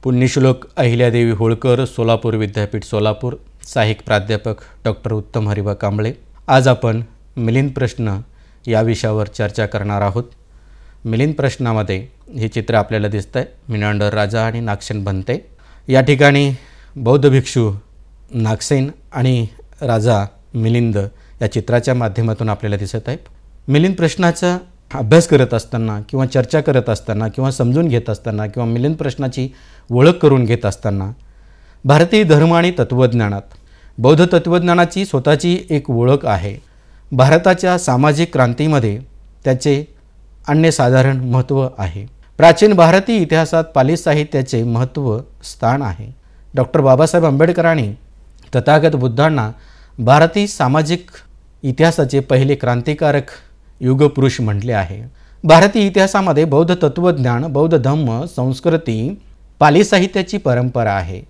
पुण्यश्लोक अहिल्यादेवी होळकर, सोलापूर विद्यापीठ सोलापूर, सहाय्यक प्राध्यापक डॉक्टर उत्तम हरिबा कांबळे। आज आपण मिलिंद प्रश्न या विषयावर चर्चा करणार आहोत। मिलिंद प्रश्नामध्ये हे चित्र आपल्याला दिसतंय, मिनांडर राजा आणि नागसेन भंते। या ठिकाणी बौद्ध भिक्षू नागसेन आणि राजा मिलिंद या चित्राच्या माध्यमातून आपल्याला दिसत आहेत। मिलिंद प्रश्नाचा अभ्यास करत असताना किंवा चर्चा करत असताना किंवा समजून घेत असताना किंवा मिलिंद प्रश्नाची ओळख करून घेत असताना भारतीय धर्म आणि तत्त्वज्ञानात बौद्ध तत्त्वज्ञानाची स्वतःची एक ओळख आहे। भारताच्या सामाजिक क्रांतीमध्ये त्याचे अनन्यसाधारण महत्त्व आहे। प्राचीन भारतीय इतिहासात पाली साहित्याचे महत्त्व स्थान आहे। डॉक्टर बाबासाहेब आंबेडकरांनी तथागत बुद्धांना भारतीय सामाजिक इतिहासाचे पहिले क्रांतिकारक युगपुरुष म्हटले आहे। भारतीय इतिहासामध्ये बौद्ध तत्त्वज्ञान, बौद्ध धम्म, संस्कृती, पाली साहित्याची परंपरा आहे।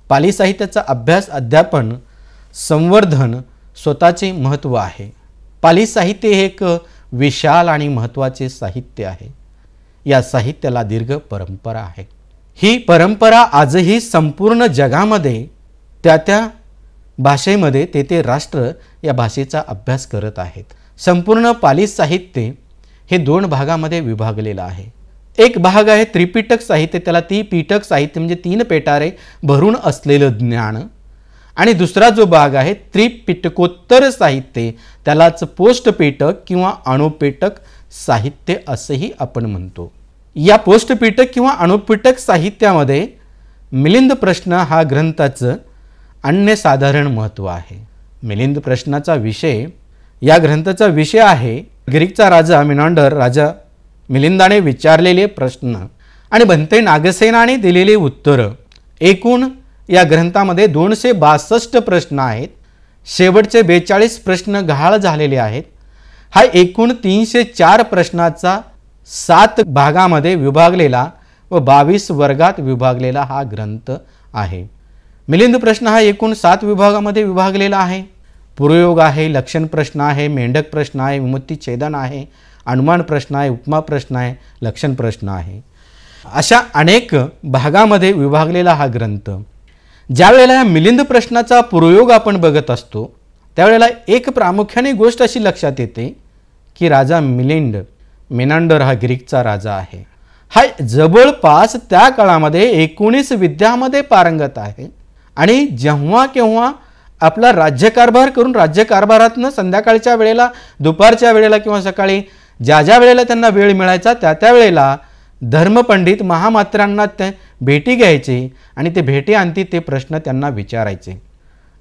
पाली साहित्याचा अभ्यास, अध्यापन, संवर्धन स्वतःचे महत्त्व आहे। पाली साहित्य हे एक विशाल आणि महत्त्वाचे साहित्य आहे। या साहित्याला दीर्घ परंपरा आहे। ही परंपरा आजही संपूर्ण जगामध्ये त्या भाषेमध्ये ते राष्ट्र या भाषेचा अभ्यास करत आहेत। संपूर्ण पाली साहित्य हे दोन भागामध्ये विभागलेलं आहे। एक भाग आहे त्रिपिटक साहित्य, त्याला त्रिपिटक साहित्य म्हणजे तीन पेटारे भरून असलेलं ज्ञान, आणि दुसरा जो भाग आहे त्रिपिटकोत्तर साहित्य, त्यालाच पोस्टपिटक किंवा अणुपिटक साहित्य असेही आपण म्हणतो। या पोस्टपिटक किंवा अणुपिटक साहित्यामध्ये मिलिंद प्रश्न हा ग्रंथाचं अनन्यसाधारण महत्त्व आहे। मिलिंद प्रश्नाचा विषय, या ग्रंथाचा विषय आहे ग्रीकचा राजा मिनांडर राजा मिलिंदाने विचारलेले प्रश्न आणि भंते नागसेनाने दिलेले उत्तर। एकूण या ग्रंथामध्ये 262 प्रश्न आहेत। शेवटचे 42 प्रश्न गहाळ झालेले आहेत। हा एकूण 304 प्रश्नाचा 7 भागामध्ये विभागलेला व 22 वर्गात विभागलेला हा ग्रंथ आहे। मिलिंद प्रश्न हा एकूण 7 विभागामध्ये विभागलेला आहे। पुरयोग आहे, लक्षण प्रश्न आहे, मेंढक प्रश्न आहे, विमुक्ती छेदन आहे, अनुमान प्रश्न आहे, उपमा प्रश्न आहे, लक्षण प्रश्न आहे। अशा अनेक भागामध्ये विभागलेला हा ग्रंथ। ज्यावेळेला या मिलिंद प्रश्नाचा पुरयोग आपण बघत असतो त्यावेळेला एक प्रामुख्याने गोष्ट अशी लक्षात येते की राजा मिनांडर हा ग्रीकचा राजा आहे। हा जवळपास त्या काळामध्ये 19 विद्यामध्ये पारंगत आहे आणि जेव्हा केव्हा आपला राज्यकारभार करून राज्यकारभारातनं संध्याकाळच्या वेळेला, दुपारच्या वेळेला किंवा सकाळी ज्या वेळेला त्यांना वेळ मिळायचा त्या वेळेला धर्मपंडित महामात्रांना ते भेटी घ्यायचे आणि ते भेटी अंती ते प्रश्न त्यांना विचारायचे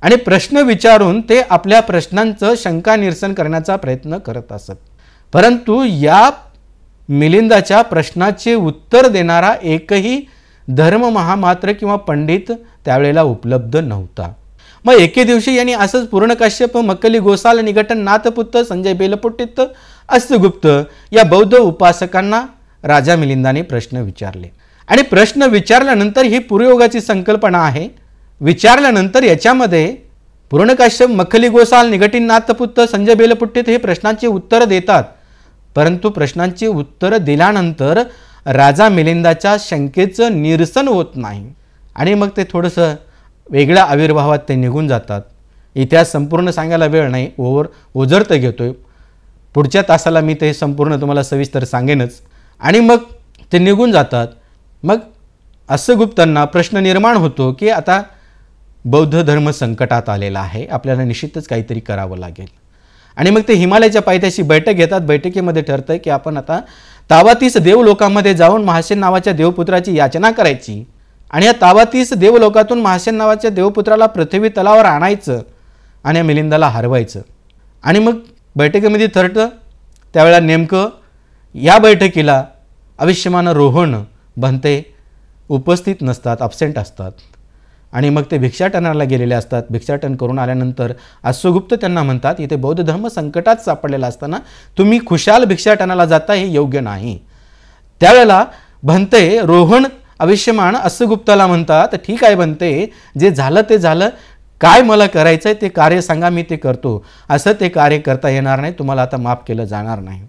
आणि प्रश्न विचारून ते आपल्या प्रश्नांचं शंका निरसन करण्याचा प्रयत्न करत असत। परंतु या मिलिंदाच्या प्रश्नाचे उत्तर देणारा एकही धर्म महामात्र किंवा पंडित त्यावेळेला उपलब्ध नव्हता। मग एके दिवशी यांनी असंच पूर्णकाश्यप, मक्कली गोसाल, निघटन नाथपुत्त, संजय बेलपुट्टित, अस्तगुप्त या बौद्ध उपासकांना राजा मिलिंदाने प्रश्न विचारले आणि प्रश्न विचारल्यानंतर ही पुरयोगाची संकल्पना आहे। विचारल्यानंतर याच्यामध्ये पूर्णकाश्यप, मक्कली गोसाल, निघटिन नाथपुत्त, संजय बेलपुट्टित हे प्रश्नांची उत्तर देतात। परंतु प्रश्नांची उत्तर दिल्यानंतर राजा मिलिंदाच्या शंकेचं निरसन होत नाही आणि मग ते थोडंसं वेगळ्या आविर्भावात ते निघून जातात। इतिहास संपूर्ण सांगायला वेळ नाही, ओझरत घेतोय। पुढच्या तासाला मी ते संपूर्ण तुम्हाला सविस्तर सांगेनच। आणि मग ते निघून जातात। मग अस्तगुप्तांना प्रश्न निर्माण होतो की आता बौद्ध धर्म संकटात आलेला आहे, आपल्याला निश्चितच काहीतरी करावं लागेल। आणि मग ते हिमालयाच्या पायथ्याशी बैठक घेतात। बैठकीमध्ये ठरतंय की आपण आता तावातीस देवलोकामध्ये जाऊन महासेन नावाच्या देवपुत्राची याचना करायची आणि या तावातीस देवलोकातून महासेन नावाच्या देवपुत्राला पृथ्वी तलावर आणायचं आणि मिलिंदाला हरवायचं। आणि मग बैठकीमध्ये ठरतं त्यावेळेला नेमकं या बैठकीला अविष्यमान रोहन भंते उपस्थित नसतात, ॲब्सेंट असतात आणि मग ते भिक्षाटनाला गेलेले असतात। भिक्षाटन करून आल्यानंतर अश्वगुप्त त्यांना म्हणतात, इथे बौद्ध धर्म संकटात सापडलेला असताना तुम्ही खुशाल भिक्षाटनाला जाता हे योग्य नाही। त्यावेळेला भंते रोहन अविष्यमान अश्वगुप्ताला म्हणतात, ठीक आहे भंते, जे झालं ते झालं, काय मला करायचं आहे ते कार्य सांगा, मी ते करतो। असं ते कार्य करता येणार नाही, तुम्हाला आता माफ केलं जाणार नाही।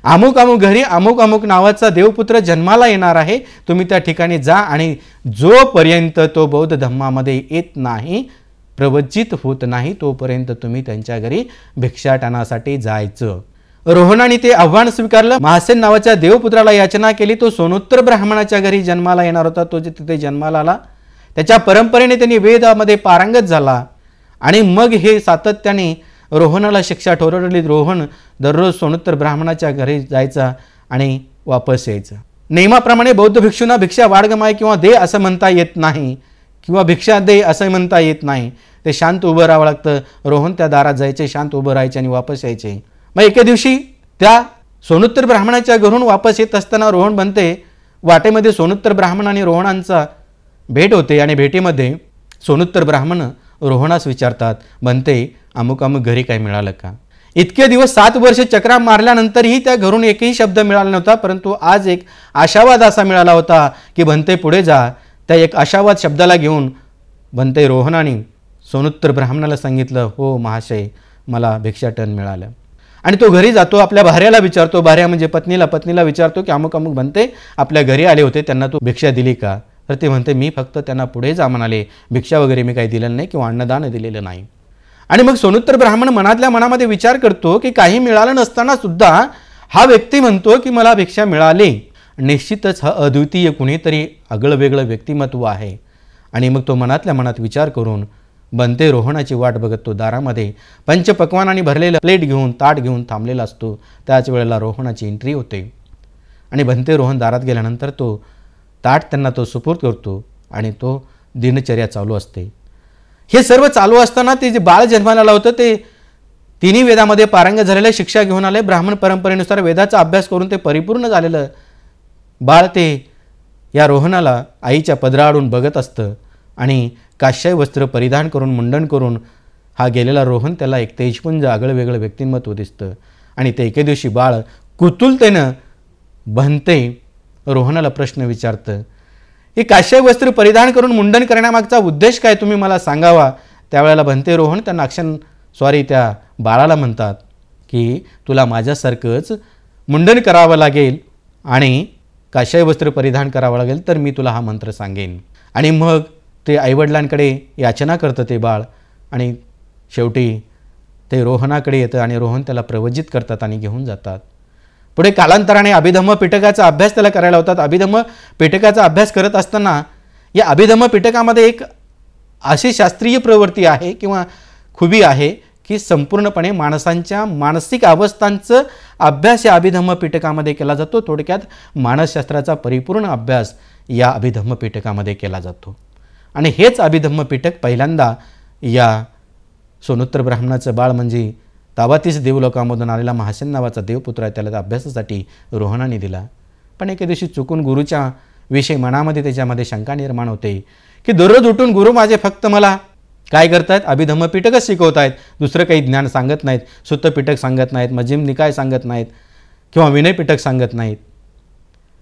अमुक अमुक घरी अमुक अमुक नावाचा देवपुत्र जन्माला येणार आहे, तुम्ही त्या ठिकाणी जा आणि जोपर्यंत तो बौद्ध धम्मामध्ये येत नाही, प्रवचित होत नाही, तोपर्यंत तुम्ही त्यांच्या घरी भिक्षाटनासाठी जायचं. रोहनाने ते आव्हान स्वीकारलं. महासेन नावाच्या देवपुत्राला याचना केली. तो सोनोत्तर ब्राह्मणाच्या घरी जन्माला येणार होता. तो तिथे जन्माला आला. त्याच्या परंपरेने त्यांनी वेदामध्ये पारंगत झाला आणि मग हे सातत्याने रोहनाला शिक्षा ठरवली. रोहन दररोज सोनोत्तर ब्राह्मणाच्या घरी जायचा आणि वापस यायचा. नियमाप्रमाणे बौद्ध भिक्षूंना भिक्षा वाडगमाय किंवा दे असं म्हणता येत नाही, किंवा भिक्षा दे असं म्हणता येत नाही. ते शांत उभं राहावं लागतं. रोहन त्या दारात जायचे, शांत उभं राहायचे आणि वापस यायचे. मग एके दिवशी त्या सोनोत्तर ब्राह्मणाच्या घरून वापस येत असताना रोहन बनते वाटेमध्ये सोनोत्तर ब्राह्मण आणि रोहणांचा भेट होते आणि भेटीमध्ये सोनोत्तर ब्राह्मण रोहणास विचारतात, बनते अमुक अमुक घरी काय मिळालं का? इतके दिवस 7 वर्ष चक्रा मारल्यानंतरही त्या घरून एकही शब्द मिळाला नव्हता. परंतु आज एक आशावाद असा मिळाला होता की बनते पुढे जा. त्या एक आशावाद शब्दाला घेऊन बनते रोहनाने सोनोत्तर ब्राह्मणाला सांगितलं, हो महाशय, मला भिक्षाटन मिळालं. आणि तो घरी जातो, आपल्या भार्याला विचारतो, भार्या म्हणजे पत्नीला विचारतो की अमुक अमुक बनते आपल्या घरी आले होते, त्यांना तू भिक्षा दिली का? तर ते म्हणते, मी फक्त त्यांना पुढे जा म्हणाले, भिक्षा वगैरे मी काही दिलेलं नाही किंवा अन्नदान दिलेलं नाही. आणि मग सोनोत्तर ब्राह्मण मनातल्या मनामध्ये विचार करतो की काही मिळालं नसताना सुद्धा हा व्यक्ती म्हणतो की मला भिक्षा मिळाली. निश्चितच हा अद्वितीय कुणीतरी आगळं वेगळं व्यक्तिमत्व आहे. आणि मग तो मनातल्या मनात विचार करून बनते रोहणाची वाट बघत तो दारामध्ये पंचपक्वानाने भरलेलं प्लेट घेऊन ताट घेऊन थांबलेला असतो. त्याच वेळेला रोहणाची एंट्री होते आणि बनते रोहन दारात गेल्यानंतर तो ताट त्यांना तो सुपूर्द करतो आणि तो दिनचर्या चालू असते. हे सर्व चालू असताना ते जे बाळ जन्माला आलं होतं ते तिन्ही वेदामध्ये पारंगत झालेलं, शिक्षा घेऊन आले. ब्राह्मण परंपरेनुसार वेदाचा अभ्यास करून ते परिपूर्ण झालेलं बाळ ते या रोहनाला आईच्या पदराआडून बघत असतं आणि काश्य वस्त्र परिधान करून मुंडन करून हा गेलेला रोहन त्याला एक तेजपुंज आगळं वेगळं व्यक्तिमत्व दिसतं. आणि ते एके दिवशी बाळ कुतुलतेनं बनते रोहनाला प्रश्न विचारतं, हे काश्य वस्त्र परिधान करून मुंडन करण्यामागचा उद्देश काय, तुम्ही मला सांगावा. त्यावेळेला बनते रोहन त्या बाळाला म्हणतात की तुला माझ्यासारखंच मुंडन करावं लागेल आणि काश्य वस्त्र परिधान करावं लागेल तर मी तुला हा मंत्र सांगेन. आणि मग ते आईवडिलांकडे याचना करतं ते बाळ आणि शेवटी ते रोहनाकडे येतं आणि रोहन त्याला प्रवजित करतात आणि घेऊन जातात. पुढे कालांतराने अभिधम्म पिटकाचा अभ्यास त्याला करायला होतात. अभिधम्म पिटकाचा अभ्यास करत असताना या अभिधम्म पिटकामध्ये एक अशी शास्त्रीय प्रवृत्ती आहे किंवा खुबी आहे की संपूर्णपणे माणसांच्या मानसिक अवस्थांचं अभ्यास या अभिधम्म पिटकामध्ये केला जातो. थोडक्यात मानसशास्त्राचा परिपूर्ण अभ्यास या अभिधम्म पिटकामध्ये केला जातो. आणि हेच अभिधम्म पिटक पहिल्यांदा या सोनोत्तर ब्राह्मणाचं बाळ म्हणजे ताबातीस देवलोकामधून आलेला महासेन नावाचा देवपुत्र आहे त्याला अभ्यासासाठी रोहनाने दिला. पण एके दिवशी चुकून गुरुच्या विषयी मनामध्ये त्याच्यामध्ये शंका निर्माण होते की दररोज उठून गुरु माझे फक्त मला काय करतायत, अभिधम्म पिटकच शिकवत आहेत, दुसरं काही ज्ञान सांगत नाहीत, सुत्त पिटक सांगत नाहीत, मजिम निकाय सांगत नाहीत किंवा विनय पिटक सांगत नाहीत.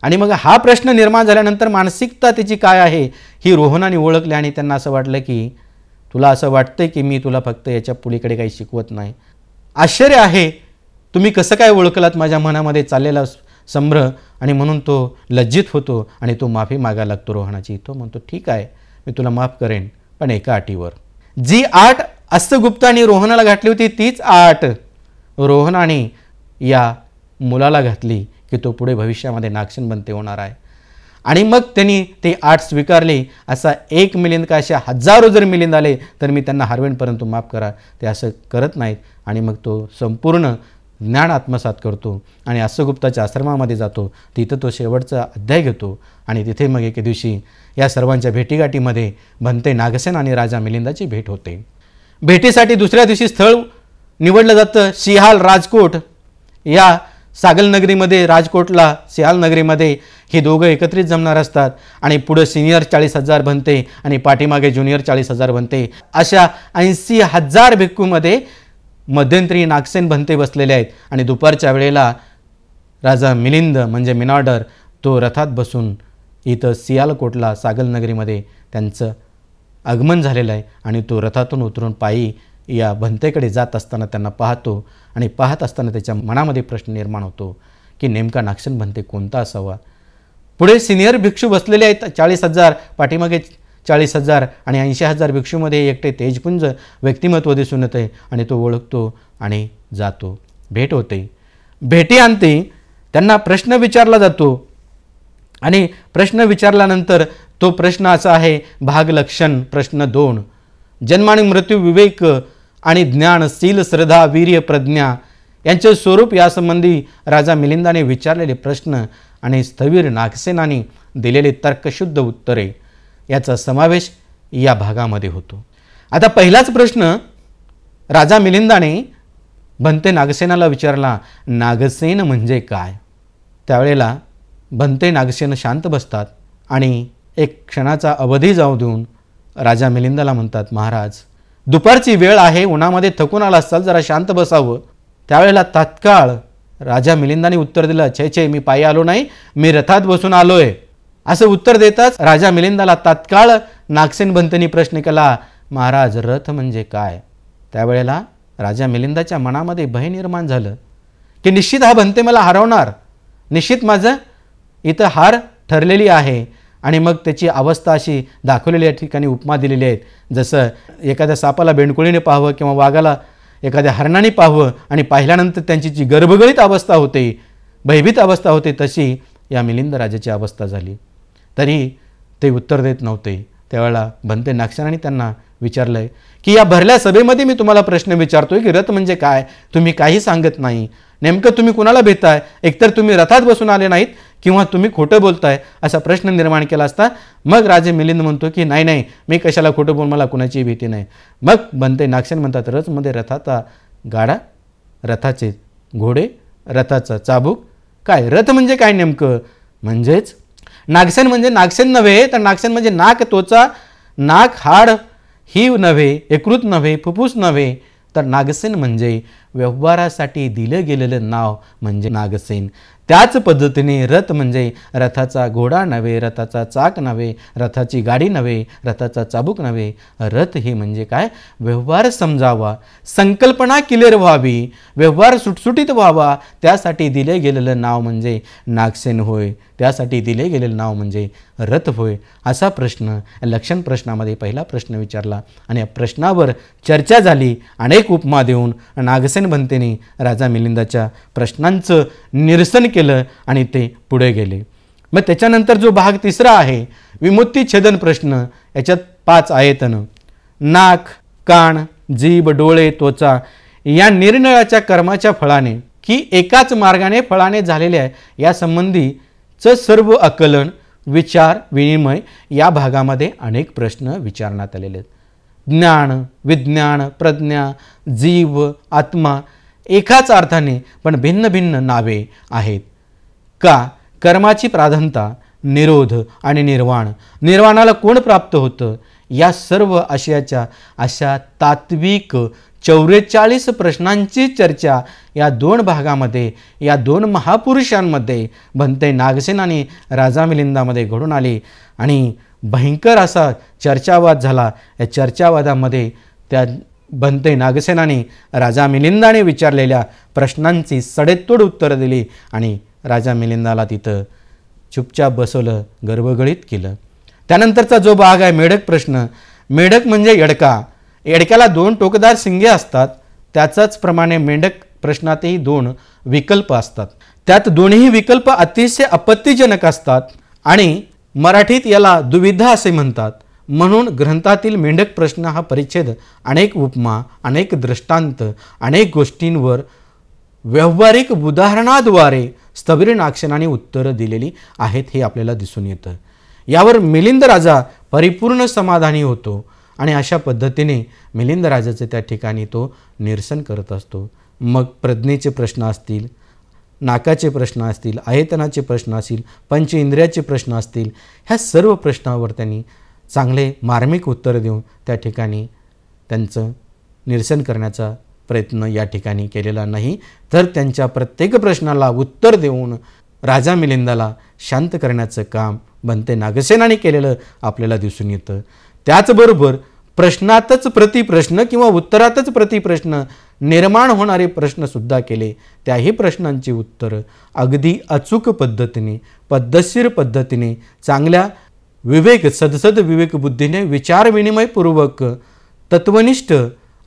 आणि मग हा प्रश्न निर्माण झाल्यानंतर मानसिकता त्याची काय आहे ही रोहनाने ओळखली आणि त्यांना असं वाटलं की तुला असं वाटतंय की मी तुला फक्त याच्या पुढीकडे काही शिकवत नाही. आश्चर्य आहे, तुम्ही कसं काय ओळखलात माझ्या मनामध्ये चाललेला संभ्रम. आणि म्हणून तो लज्जित होतो आणि तो माफी मागायला लागतो रोहनाची. तो म्हणतो ठीक आहे, मी तुला माफ करेन, पण एका अटीवर. जी आट अस्तगुप्ताने रोहनाला घातली होती तीच आट रोहनाने या मुलाला घातली की तो पुढे भविष्यामध्ये नागसेन बनते होणार आहे. आणि मग त्यांनी ते आट स्वीकारले. असा 1 मिलिंद का अशा हजारो जर मिलिंद आले तर मी त्यांना हरवेन, परंतु माफ करा. ते असं करत नाहीत. आणि मग तो संपूर्ण ज्ञान आत्मसात करतो आणि अस्तगुप्ताच्या आश्रमामध्ये जातो. तिथं तो शेवटचा अध्याय घेतो आणि तिथे मग एके दिवशी या सर्वांच्या भेटीगाठीमध्ये बनते नागसेन आणि राजा मिलिंदाची भेट होते. भेटीसाठी दुसऱ्या दिवशी स्थळ निवडलं जातं सिहाल राजकोट. या सागल नगरीमध्ये राजकोटला सिहाल नगरीमध्ये हे दोघं एकत्रित जमणार असतात आणि पुढं सिनियर 40,000 बनते आणि पाठीमागे ज्युनियर 40,000 बनते. अशा 80,000 भिक्खूमध्ये मध्यंतरी नागसेन बनते बसलेले आहेत. आणि दुपारच्या वेळेला राजा मिलिंद म्हणजे मिनार्डर तो रथात बसून इथं सियालकोटला सागल नगरीमध्ये त्यांचं आगमन झालेलं आहे. आणि तो रथातून उतरून पायी या भंतेकडे जात असताना त्यांना पाहतो आणि पाहत असताना त्याच्या मनामध्ये प्रश्न निर्माण होतो की नेमका नागसेन बनते कोणता असावा. पुढे सिनियर भिक्षू बसलेले आहेत 40,000, पाठीमागे 40,000 आणि 80,000 भिक्षूमध्ये एकटे तेजपुंज व्यक्तिमत्व दिसून येते आणि तो ओळखतो आणि जातो. भेट होते, भेटी आणते, त्यांना प्रश्न विचारला जातो आणि प्रश्न विचारल्यानंतर तो प्रश्न असा आहे, भाग लक्षण प्रश्न 2, जन्म आणि मृत्यू, विवेक आणि ज्ञान, शील, श्रद्धा, वीर्य, प्रज्ञा यांचे स्वरूप यासंबंधी राजा मिलिंदाने विचारलेले प्रश्न आणि स्थवीर नागसेनाने दिलेले तर्कशुद्ध उत्तरे याचा समावेश या भागामध्ये होतो. आता पहिलाच प्रश्न राजा मिलिंदाने बनते नागसेनाला विचारला, नागसेन म्हणजे काय. त्यावेळेला बनते नागसेन शांत बसतात आणि एक क्षणाचा अवधी जाऊ देऊन राजा मिलिंदाला म्हणतात, महाराज दुपारची वेळ आहे, उन्हामध्ये थकून आला असाल, जरा शांत बसावं. त्यावेळेला तात्काळ राजा मिलिंदाने उत्तर दिलं, छे छे, मी पायी आलो नाही, मी रथात बसून आलोय. असं उत्तर देताच राजा मिलिंदाला तात्काळ नागसेन बनतेने प्रश्न केला, महाराज रथ म्हणजे काय. त्यावेळेला राजा मिलिंदाच्या मनामध्ये भय निर्माण झालं की निश्चित हा बनते मला हरवणार, निश्चित माझं इथं हार ठरलेली आहे. आणि मग त्याची अवस्था अशी दाखवलेली या ठिकाणी उपमा दिलेली आहेत, जसं एखाद्या सापाला बेंडकुळीने पाहावं किंवा वाघाला एखाद्या हरणाने पाहावं आणि पाहिल्यानंतर त्यांची जी गर्भगळीत अवस्था होते, भयभीत अवस्था होते, तशी या मिलिंद राजाची अवस्था झाली. तरी ते उत्तर देत नव्हते. त्यावेळेला बनते नागसेनाने त्यांना विचारलंय की या भरल्या सभेमध्ये मी तुम्हाला प्रश्न विचारतोय की रथ म्हणजे काय, तुम्ही काही सांगत नाही. नेमकं तुम्ही कुणाला भेटताय, एकतर तुम्ही रथात बसून आले नाहीत किंवा तुम्ही खोटं बोलताय, असा प्रश्न निर्माण केला असता. मग राजे मिलिंद म्हणतो की नाही नाही, मी कशाला खोटं बोल, मला कुणाची भीती नाही. मग बनते नागसेन म्हणतात, रथमध्ये रथाचा गाडा, रथाचे घोडे, रथाचा चाबूक, काय रथ म्हणजे काय नेमकं. म्हणजेच नागसेन म्हणजे नागसेन नव्हे, तर नागसेन म्हणजे नाक, त्वचा, नाक, हाड ही नव्हे, यकृत नव्हे, फुफ्फुस नव्हे, तर नागसेन म्हणजे व्यवहारासाठी दिलं गेलेलं नाव म्हणजे नागसेन. त्याच पद्धतीने रथ म्हणजे रथाचा घोडा नव्हे, रथाचा चाक नव्हे, रथाची गाडी नव्हे, रथाचा चाबूक नव्हे. रथ हे म्हणजे काय, व्यवहार समजावा, संकल्पना क्लिअर व्हावी, व्यवहार सुटसुटीत व्हावा, त्यासाठी दिले गेलेलं नाव म्हणजे नागसेन होय, त्यासाठी दिले गेलेलं नाव म्हणजे रथ होय. असा प्रश्न लक्षण प्रश्नामध्ये पहिला प्रश्न विचारला आणि या प्रश्नावर चर्चा झाली. अनेक उपमा देऊन नागसेन बनतेने राजा मिलिंदाच्या प्रश्नांचं निरसन केलं आणि ते पुढे गेले. मग त्याच्यानंतर जो भाग तिसरा आहे, विमुक्ती छेदन प्रश्न, याच्यात 5 आयतन, नाक, कान, जीभ, डोळे, त्वचा या निरनिराळ्या कर्माच्या फळाने की एकाच मार्गाने फळाने झालेले आहे या संबंधीचं सर्व आकलन, विचार, विनिमय या भागामध्ये अनेक प्रश्न विचारण्यात आलेले आहेत. ज्ञान, विज्ञान, प्रज्ञा, जीव, आत्मा एकाच अर्थाने पण भिन्न भिन्न नावे आहेत. का, कर्माची प्राधान्यता, निरोध आणि निर्वाण, निर्वाणाला कोण प्राप्त होतं, या सर्व आशयाच्या अशा तात्विक 44 प्रश्नांची चर्चा या 2 भागामध्ये, या 2 महापुरुषांमध्ये बनते नागसेन आणि राजा मिलिंदामध्ये घडून आली आणि भयंकर असा चर्चावाद झाला. या चर्चावादामध्ये त्या बनते नागसेनाने राजा मिलिंदाने विचारलेल्या प्रश्नांची सडेतोड उत्तरं दिली आणि राजा मिलिंदाला तिथं चुपचाप बसवलं, गर्भगळीत केलं. त्यानंतरचा जो भाग आहे मेढक प्रश्न, मेढक म्हणजे येडका, येडक्याला 2 टोकदार शिंगे असतात. त्याचाच प्रमाणे मेंढक प्रश्नातही 2 विकल्प असतात. त्यात दोन्ही विकल्प अतिशय आपत्तीजनक असतात आणि मराठीत याला दुविधा असे म्हणतात. म्हणून ग्रंथातील मेंढक प्रश्न हा परिच्छेद अनेक उपमा, अनेक दृष्टांत, अनेक गोष्टींवर व्यावहारिक उदाहरणाद्वारे स्थविर नागसेनाने उत्तरं दिलेली आहेत हे आपल्याला दिसून येतं. यावर मिलिंद राजा परिपूर्ण समाधानी होतो आणि अशा पद्धतीने मिलिंद राजाचे त्या ठिकाणी तो निरसन करत असतो. मग प्रज्ञेचे प्रश्न असतील, नाकाचे प्रश्न असतील, आयतनाचे प्रश्न असतील, पंच इंद्रियाचे प्रश्न असतील, ह्या सर्व प्रश्नावर त्यांनी चांगले मार्मिक उत्तर देऊन त्या ठिकाणी त्यांचं निरसन करण्याचा प्रयत्न या ठिकाणी केलेला नाही, तर त्यांच्या प्रत्येक प्रश्नाला उत्तर देऊन राजा मिलिंदाला शांत करण्याचं काम बनते नागसेनाने केलेलं आपल्याला दिसून येतं. त्याचबरोबर प्रश्नातच प्रतिप्रश्न किंवा उत्तरातच प्रतिप्रश्न निर्माण होणारे प्रश्नसुद्धा केले. त्याही प्रश्नांची उत्तरं अगदी अचूक पद्धतीने, पद्धतशीर पद्धतीने, चांगल्या सदसद विवेकबुद्धीने, विचारविनिमयपूर्वक, तत्वनिष्ठ,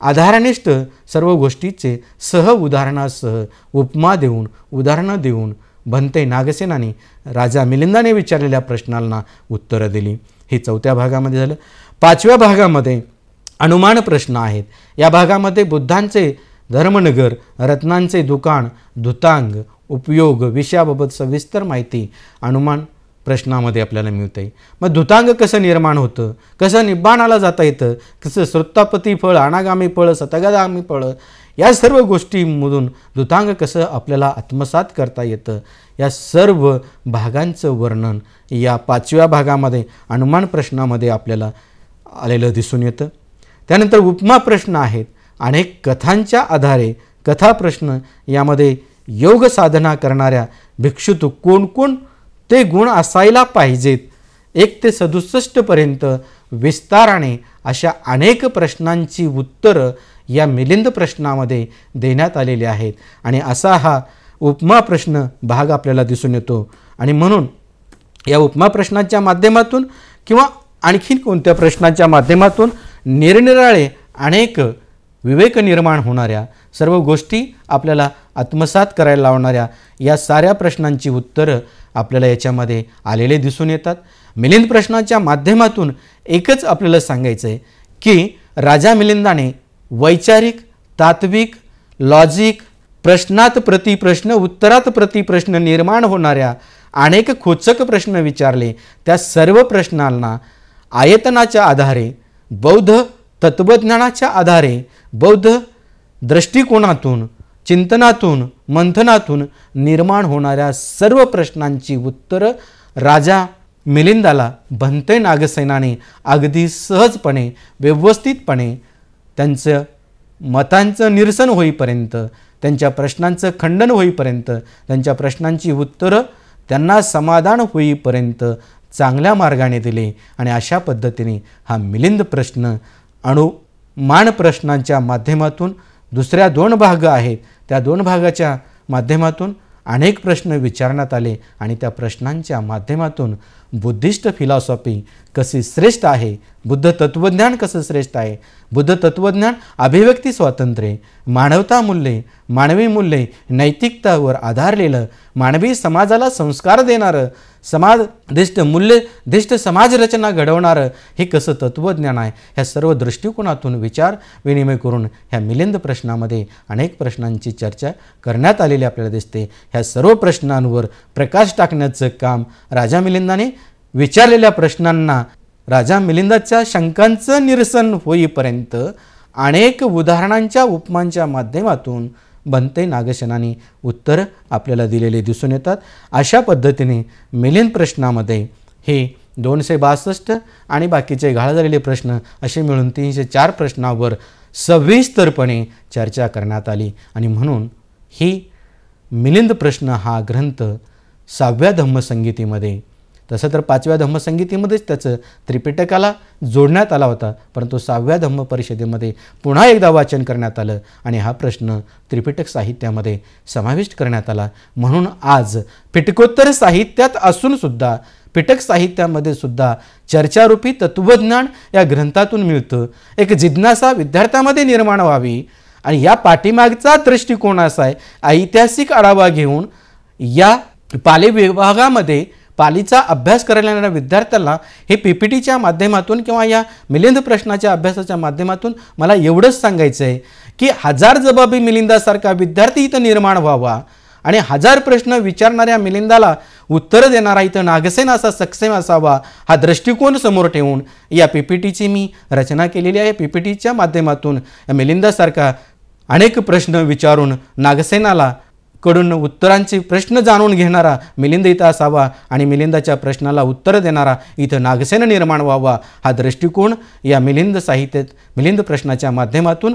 आधारनिष्ठ सर्व गोष्टीचे उदाहरणासह उपमा देऊन, उदाहरणं देऊन भंते नागसेनाने राजा मिलिंदाने विचारलेल्या प्रश्नांना उत्तरं दिली. हे 4थ्या भागामध्ये झालं. 5व्या भागामध्ये अनुमान प्रश्न आहेत. या भागामध्ये बुद्धांचे धर्मनगर, रत्नांचे दुकान, धुतांग, उपयोग विषयाबाबत सविस्तर माहिती अनुमान प्रश्नामध्ये आपल्याला मिळते. मग धुतांग कसं निर्माण होतं, कसं निब्बाणाला जाता येतं, कसं श्रोतापती फळ, अनागामी फळ, सतगामी फळ, या सर्व गोष्टींमधून धुतांग कसं आपल्याला आत्मसात करता येतं, या सर्व भागांचं वर्णन या 5व्या भागामध्ये अनुमान प्रश्नामध्ये आपल्याला आलेलं दिसून येतं. त्यानंतर उपमा प्रश्न आहेत. अनेक कथांच्या आधारे कथा प्रश्न, यामध्ये योग साधना करणाऱ्या भिक्षुत कोण ते गुण असायला पाहिजेत, 1 ते 67 पर्यंत विस्ताराने अशा अनेक प्रश्नांची उत्तरं या मिलिंद प्रश्नामध्ये देण्यात आलेली आहेत. आणि असा हा उपमा प्रश्न भाग आपल्याला दिसून येतो. आणि म्हणून या उपमा प्रश्नांच्या माध्यमातून किंवा आणखीन कोणत्या प्रश्नांच्या माध्यमातून निरनिराळे अनेक विवेक निर्माण होणाऱ्या, सर्व गोष्टी आपल्याला आत्मसात करायला लावणाऱ्या या साऱ्या प्रश्नांची उत्तरं आपल्याला याच्यामध्ये आलेले दिसून येतात. मिलिंद प्रश्नाच्या माध्यमातून एकच आपल्याला सांगायचं आहे की राजा मिलिंदाने वैचारिक, तात्विक, लॉजिक, प्रश्नात प्रतिप्रश्न, उत्तरात प्रतिप्रश्न निर्माण होणाऱ्या अनेक खोचक प्रश्न विचारले. त्या सर्व प्रश्नांना आयतनाच्या आधारे, बौद्ध तत्त्वज्ञानाच्या आधारे, बौद्ध दृष्टिकोनातून, चिंतनातून, मंथनातून निर्माण होणाऱ्या सर्व प्रश्नांची उत्तरं राजा मिलिंदाला भंते नागसेनाने अगदी सहजपणे, व्यवस्थितपणे त्यांचं मतांचं निरसन होईपर्यंत, त्यांच्या प्रश्नांचं खंडन होईपर्यंत, त्यांच्या प्रश्नांची उत्तरं त्यांना समाधान होईपर्यंत चांगल्या मार्गाने दिले. आणि अशा पद्धतीने हा मिलिंद प्रश्न अनुमान प्रश्नांच्या माध्यमातून दुसऱ्या 2 भाग आहेत, त्या 2 भागाच्या माध्यमातून अनेक प्रश्न विचारण्यात आले. आणि त्या प्रश्नांच्या माध्यमातून बुद्धिस्ट फिलॉसॉफी कशी श्रेष्ठ आहे, बुद्ध तत्त्वज्ञान कसं श्रेष्ठ आहे, बुद्ध तत्त्वज्ञान अभिव्यक्ती स्वातंत्र्य, मानवता मूल्ये, मानवी मूल्ये, नैतिकतावर आधारलेलं, मानवी समाजाला संस्कार देणारं, समाजदिष्ट मूल्यदिष्ट समाजरचना घडवणारं हे कसं तत्त्वज्ञान आहे, ह्या सर्व दृष्टिकोनातून विचार विनिमय करून ह्या मिलिंद प्रश्नामध्ये अनेक प्रश्नांची चर्चा करण्यात आलेली आपल्याला दिसते. ह्या सर्व प्रश्नांवर प्रकाश टाकण्याचं काम राजा मिलिंदाने विचारलेल्या प्रश्नांना, राजा मिलिंदाच्या शंकांचं निरसन होईपर्यंत अनेक उदाहरणांच्या, उपमांच्या माध्यमातून भंते नागसेनाने उत्तर आपल्याला दिलेले दिसून येतात. अशा पद्धतीने मिलिंद प्रश्नामध्ये हे 262 आणि बाकीचे घाळ झालेले प्रश्न असे मिळून 304 प्रश्नावर सविस्तरपणे चर्चा करण्यात आली. आणि म्हणून ही मिलिंद प्रश्न हा ग्रंथ 6व्या धम्मसंगीतीमध्ये, तसं तर 5व्या धम्मसंगीतीमध्येच त्याचं त्रिपिटकाला जोडण्यात आला होता, परंतु 6व्या धम्म परिषदेमध्ये पुन्हा एकदा वाचन करण्यात आलं आणि हा प्रश्न त्रिपिटक साहित्यामध्ये समाविष्ट करण्यात आला. म्हणून आज पिटकोत्तर साहित्यात असूनसुद्धा पिटक साहित्यामध्ये सुद्धा चर्चारूपी तत्त्वज्ञान या ग्रंथातून मिळतं. एक जिज्ञासा विद्यार्थ्यामध्ये निर्माण व्हावी आणि या पाठीमागचा दृष्टिकोन असा आहे, ऐतिहासिक आढावा घेऊन या पाली विभागामध्ये पालीचा अभ्यास करायला येणाऱ्या विद्यार्थ्यांना हे PPTच्या माध्यमातून किंवा या मिलिंद प्रश्नाच्या अभ्यासाच्या माध्यमातून मला एवढंच सांगायचं आहे की 1000 जबाबी मिलिंदासारखा विद्यार्थी इथं निर्माण व्हावा आणि 1000 प्रश्न विचारणाऱ्या मिलिंदाला उत्तर देणारा इथं नागसेन असा सक्षम असावा, हा दृष्टिकोन समोर ठेवून या PPTची मी रचना केलेली आहे. PPTच्या माध्यमातून या मिलिंदासारखा अनेक प्रश्न विचारून नागसेनाला कडून उत्तरांचे प्रश्न जाणून घेणारा मिलिंद इथं असावा आणि मिलिंदाच्या प्रश्नाला उत्तर देणारा इथं नागसेन निर्माण व्हावा, हा दृष्टिकोन या मिलिंद साहित्यात मिलिंद प्रश्नाच्या माध्यमातून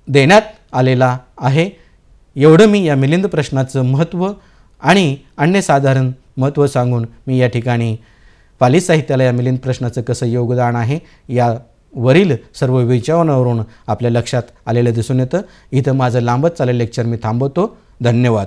देण्यात आलेला आहे. एवढं मी या मिलिंद प्रश्नाचं महत्त्व आणि अन्यसाधारण महत्त्व सांगून मी या ठिकाणी पाली साहित्याला या मिलिंद प्रश्नाचं कसं योगदान आहे या वरील सर्व विचारांवरून आपल्या लक्षात आलेलं दिसून येतं. इथं माझं लांबच चाललेलं लेक्चर मी थांबवतो. धन्यवाद.